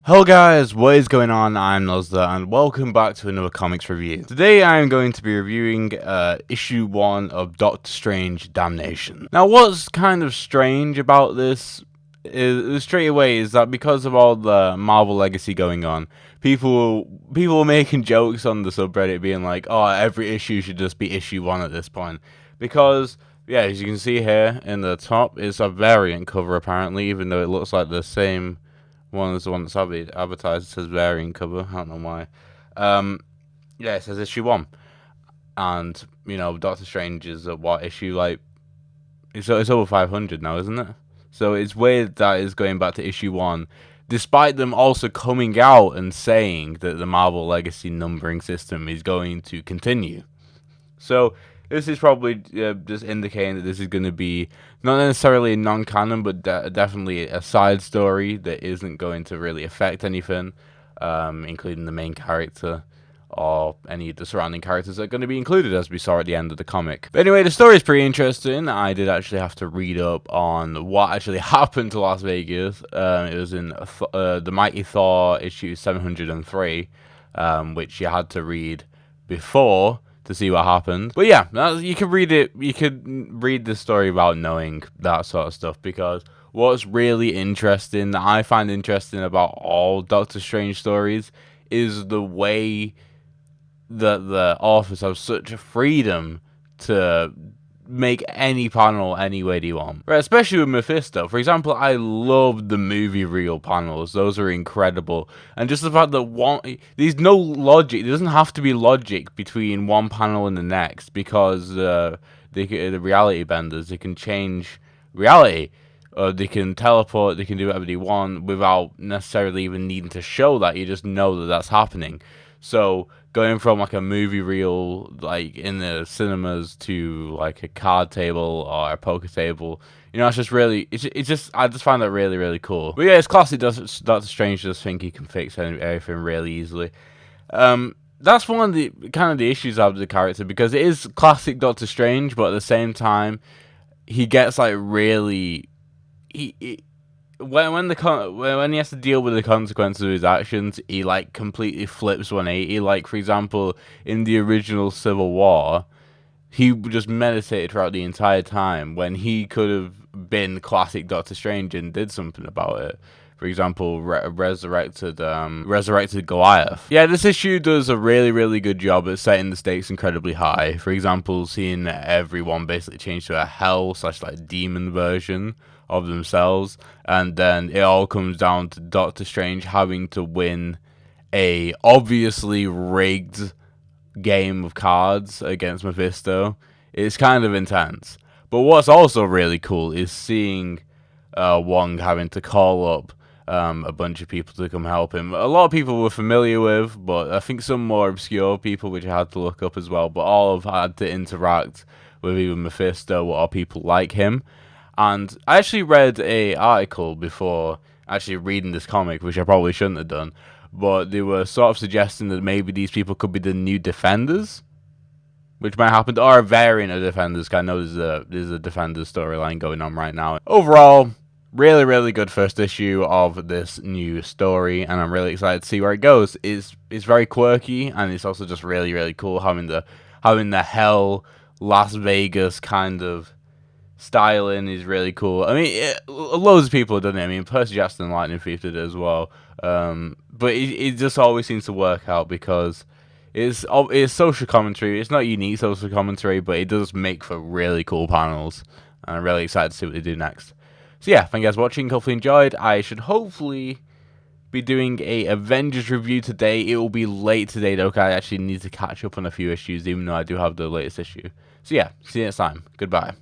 Hello guys, what is going on? I'm Nozda and welcome back to another comics review. Today I am going to be reviewing issue 1 of Doctor Strange Damnation. Now what's kind of strange about this is straight away is that because of all the Marvel legacy going on, people were making jokes on the subreddit being like, oh, every issue should just be issue 1 at this point. Because yeah, as you can see here in the top, it's a variant cover apparently, even though it looks like the same one is the one that's advertised. It says variant cover. I don't know why. Yeah, it says issue 1, and you know Doctor Strange is at what issue, like it's over 500 now, isn't it? So it's weird that it's going back to issue 1, despite them also coming out and saying that the Marvel Legacy numbering system is going to continue. So this is probably just indicating that this is going to be not necessarily non-canon, but definitely a side story that isn't going to really affect anything, including the main character or any of the surrounding characters that are going to be included, as we saw at the end of the comic. But anyway, the story is pretty interesting. I did actually have to read up on what actually happened to Las Vegas. It was in the Mighty Thor issue 703, which you had to read before to see what happened. But yeah, you can read it. You could read the story without knowing that sort of stuff, because what's really interesting, that I find interesting about all Doctor Strange stories, is the way that the authors have such a freedom to make any panel any way they want. Right, especially with Mephisto. For example, I love the movie reel panels. Those are incredible. And just the fact that there's no logic. There doesn't have to be logic between one panel and the next, because the reality benders, they can change reality. They can teleport, they can do whatever they want without necessarily even needing to show that. You just know that that's happening. So going from like a movie reel, like in the cinemas, to like a card table or a poker table, you know, it's just really, it's just, I just find that really, really cool. But yeah, it's classic Doctor Strange. Just think he can fix everything really easily. That's one of the kind of the issues of the character, because it is classic Doctor Strange, but at the same time, he gets like really, when he has to deal with the consequences of his actions, he like completely flips 180. Like, for example, in the original Civil War, he just meditated throughout the entire time, when he could have been classic Doctor Strange and did something about it. For example, resurrected Goliath. Yeah, this issue does a really, really good job at setting the stakes incredibly high. For example, seeing everyone basically change to a hell / like demon version of themselves, and then it all comes down to Doctor Strange having to win a obviously rigged game of cards against Mephisto. It's kind of intense. But what's also really cool is seeing Wong having to call up a bunch of people to come help him. A lot of people we're familiar with, but I think some more obscure people which I had to look up as well. But all have had to interact with either Mephisto or people like him. And I actually read a article before actually reading this comic, which I probably shouldn't have done, but they were sort of suggesting that maybe these people could be the new Defenders, which might happen, or a variant of Defenders. I know there's a Defenders storyline going on right now. Overall, really, really good first issue of this new story, and I'm really excited to see where it goes. It's very quirky, and it's also just really, really cool having the hell Las Vegas kind of styling is really cool. I mean, loads of people have done it. I mean, Percy Jackson and Lightning Thief did it as well. But it just always seems to work out, because it's social commentary. It's not unique social commentary, but it does make for really cool panels. And I'm really excited to see what they do next. So yeah, thank you guys for watching. Hopefully enjoyed. I should hopefully be doing a Avengers review today. It will be late today though, because I actually need to catch up on a few issues, even though I do have the latest issue. So yeah, see you next time. Goodbye.